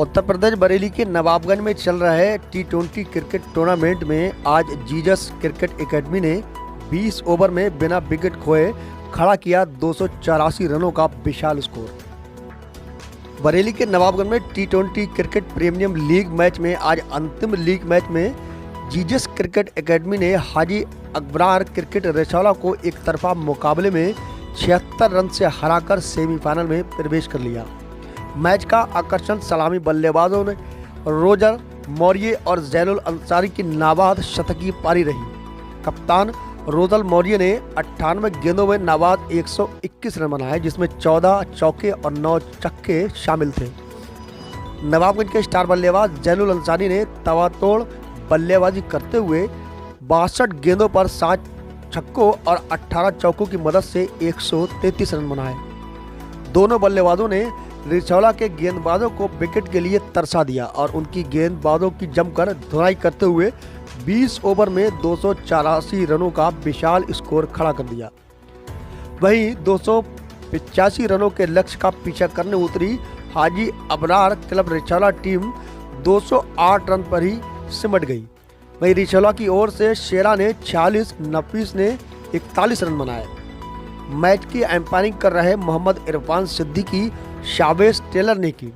उत्तर प्रदेश बरेली के नवाबगंज में चल रहे T20 क्रिकेट टूर्नामेंट में आज जीजस क्रिकेट एकेडमी ने 20 ओवर में बिना विकेट खोए खड़ा किया 284 रनों का विशाल स्कोर। बरेली के नवाबगंज में T20 cricket premium league match में आज अंतिम लीग मैच में जीजस क्रिकेट एकेडमी ने हाजी अकबरार क्रिकेट रेशौला को एक तरफा मुकाबले में 76 रन से हराकर सेमीफाइनल में प्रवेश कर लिया। मैच का आकर्षण सलामी बल्लेबाजों ने रोजर मौर्य और जैनुल अंसारी की नाबाद शतकीय पारी रही। कप्तान रोजर मौर्य ने 98 गेंदों में नाबाद 121 रन बनाए, जिसमें 14 चौके और 9 छक्के शामिल थे। नवाबगंज के स्टार बल्लेबाज जैनुल अंसारी ने तवातोड़ बल्लेबाजी करते हुए 62 गेंदों पर 7 छक्कों और 18 चौकों की मदद से 133 रन बनाए। दोनों बल्लेबाजों ने रेशौला के गेंदबाजों को विकेट के लिए तरसा दिया और उनकी गेंदबाजों की जमकर धुनाई करते हुए 20 ओवर में 284 रनों का विशाल स्कोर खड़ा कर दिया। वहीं 285 रनों के लक्ष्य का पीछा करने उतरी हाजी अबरार क्लब रेशौला टीम 208 रन पर ही सिमट गई। वहीं रेशौला की ओर से शेरा ने 46, नफीस ने 41 रन बनाए। मैच की एम्पायरिंग कर रहे मोहम्मद इरफान सिद्दीकी, शावेज टेलर ने की।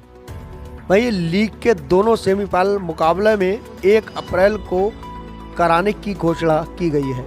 वहीं लीग के दोनों सेमीफाइनल मुकाबले में 1 अप्रैल को कराने की घोषणा की गई है।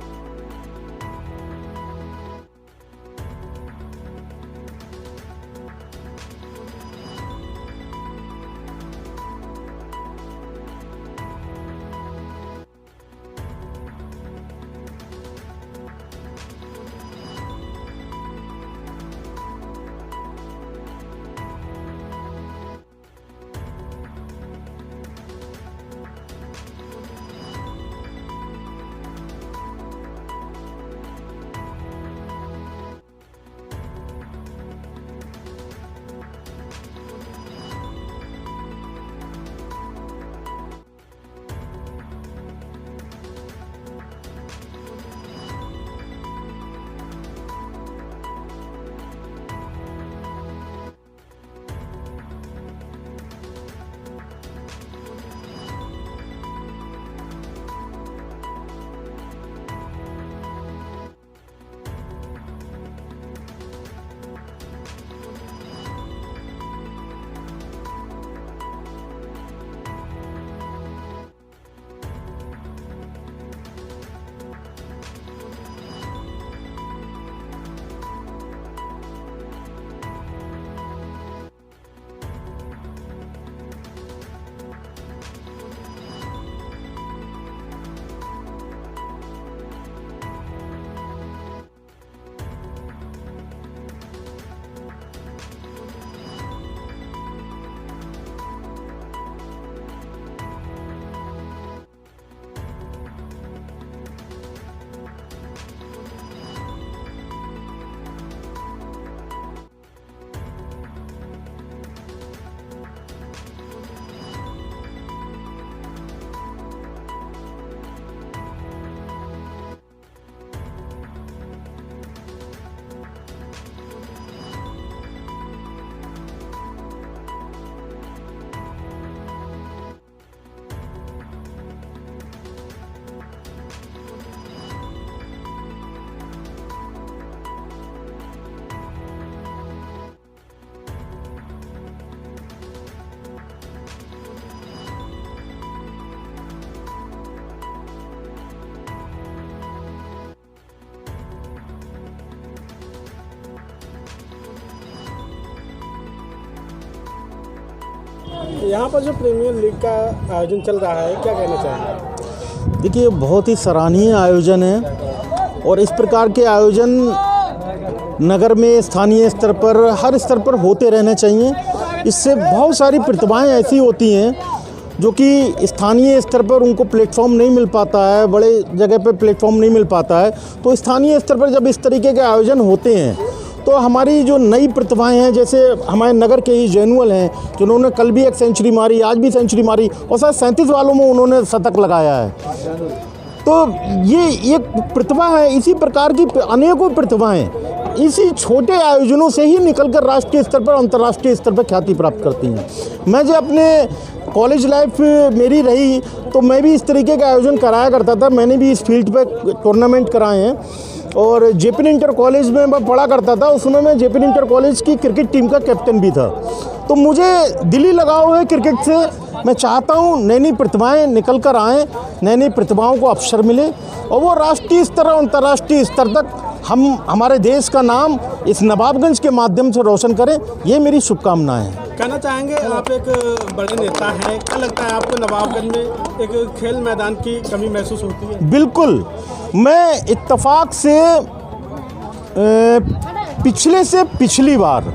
यहाँ पर जो प्रीमियर लीग का आयोजन चल रहा है, क्या कहना चाहेंगे? देखिए, बहुत ही सराहनीय आयोजन है और इस प्रकार के आयोजन नगर में स्थानीय स्तर पर हर स्तर पर होते रहने चाहिए। इससे बहुत सारी प्रतिभाएं ऐसी होती हैं जो कि स्थानीय स्तर पर उनको प्लेटफॉर्म नहीं मिल पाता है, बड़े जगह पर प्लेटफॉर्म नहीं मिल पाता है। तो स्थानीय स्तर पर जब इस तरीके के आयोजन होते हैं तो हमारी जो नई प्रतिभाएं हैं, जैसे हमारे नगर के ही जैनुअल हैं जिन्होंने कल भी एक सेंचुरी मारी, आज भी सेंचुरी मारी और शायद 37 वालों में उन्होंने शतक लगाया है। तो ये एक प्रतिभा है। इसी प्रकार की अनेकों प्रतिभाएं इसी छोटे आयोजनों से ही निकलकर राष्ट्रीय स्तर पर, अंतर्राष्ट्रीय स्तर पर ख्याति प्राप्त करती हैं। मैं जब अपने कॉलेज लाइफ मेरी रही तो मैं भी इस तरीके का आयोजन कराया करता था। मैंने भी इस फील्ड पे टूर्नामेंट कराए हैं और जेपी इंटर कॉलेज में मैं पढ़ा करता था। उस समय मैं जेपी इंटर कॉलेज की क्रिकेट टीम का कैप्टन भी था। तो मुझे दिली लगाव है क्रिकेट से। मैं चाहता हूँ नई नई प्रतिभाएँ निकल कर आएँ, नई नई प्रतिभाओं को अवसर मिले और वो राष्ट्रीय स्तर और अंतर्राष्ट्रीय स्तर तक हम हमारे देश का नाम इस नवाबगंज के माध्यम से रोशन करें, ये मेरी शुभकामनाएं हैं। कहना चाहेंगे आप एक बड़े नेता हैं, क्या लगता है आपको नवाबगंज में एक खेल मैदान की कमी महसूस होती है? बिल्कुल, मैं इत्तेफाक से पिछले से पिछली बार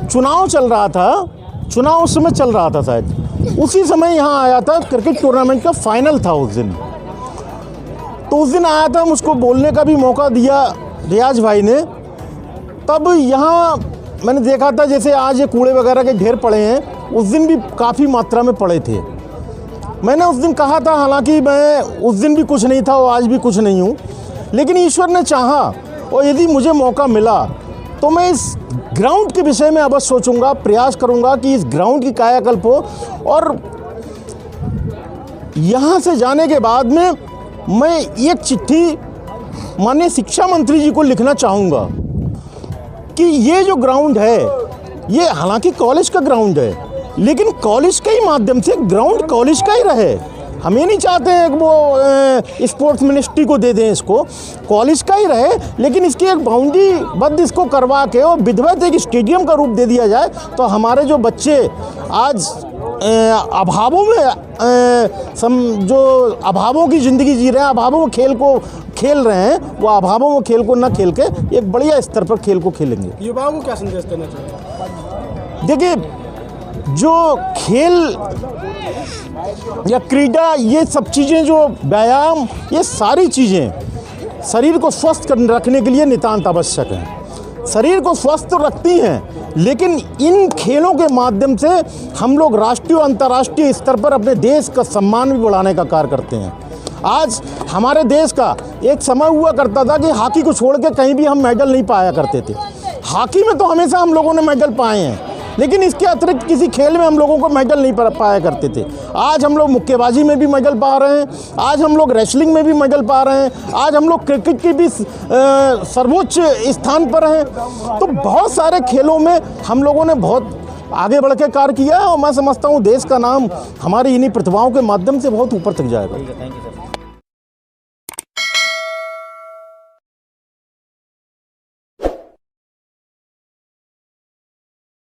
चुनाव चल रहा था, चुनाव उस समय चल रहा था शायद, उसी समय यहाँ आया था। क्रिकेट टूर्नामेंट का फाइनल था उस दिन, तो उस दिन आया था, मुझको बोलने का भी मौका दिया रियाज भाई ने। तब यहाँ मैंने देखा था जैसे आज ये कूड़े वगैरह के ढेर पड़े हैं, उस दिन भी काफ़ी मात्रा में पड़े थे। मैंने उस दिन कहा था, हालांकि मैं उस दिन भी कुछ नहीं था और आज भी कुछ नहीं हूँ, लेकिन ईश्वर ने चाहा और यदि मुझे मौका मिला तो मैं इस ग्राउंड के विषय में अवश्य सोचूंगा, प्रयास करूंगा कि इस ग्राउंड की कायाकल्प हो। और यहाँ से जाने के बाद में मैं एक चिट्ठी माननीय शिक्षा मंत्री जी को लिखना चाहूँगा कि ये जो ग्राउंड है, ये हालांकि कॉलेज का ग्राउंड है, लेकिन कॉलेज के ही माध्यम से ग्राउंड कॉलेज का ही रहे। हम ये नहीं चाहते हैं कि वो स्पोर्ट्स मिनिस्ट्री को दे दें, इसको कॉलेज का ही रहे, लेकिन इसकी एक बाउंड्री बद्ध इसको करवा के और विधिवत एक स्टेडियम का रूप दे दिया जाए, तो हमारे जो बच्चे आज अभावों में जो अभावों की ज़िंदगी जी रहे हैं, अभावों में खेल को खेल रहे हैं, वो अभावों में खेल को न खेल के एक बढ़िया स्तर पर खेल को खेलेंगे। युवाओं को क्या संदेश देना चाहिए? देखिए, जो खेल या क्रीडा, ये सब चीज़ें, जो व्यायाम, ये सारी चीज़ें शरीर को स्वस्थ रखने के लिए नितांत आवश्यक हैं। शरीर को स्वस्थ रखती हैं, लेकिन इन खेलों के माध्यम से हम लोग राष्ट्रीय और अंतर्राष्ट्रीय स्तर पर अपने देश का सम्मान भी बढ़ाने का कार्य करते हैं। आज हमारे देश का एक समय हुआ करता था कि हॉकी को छोड़ के कहीं भी हम मेडल नहीं पाया करते थे। हॉकी में तो हमेशा हम लोगों ने मेडल पाए हैं, लेकिन इसके अतिरिक्त किसी खेल में हम लोगों को मेडल नहीं पाया करते थे। आज हम लोग मुक्केबाजी में भी मेडल पा रहे हैं, आज हम लोग रेसलिंग में भी मेडल पा रहे हैं, आज हम लोग क्रिकेट की भी सर्वोच्च स्थान पर हैं। तो बहुत सारे खेलों में हम लोगों ने बहुत आगे बढ़ के कार्य किया है और मैं समझता हूँ देश का नाम हमारी इन्हीं प्रतिभाओं के माध्यम से बहुत ऊपर तक जाएगा।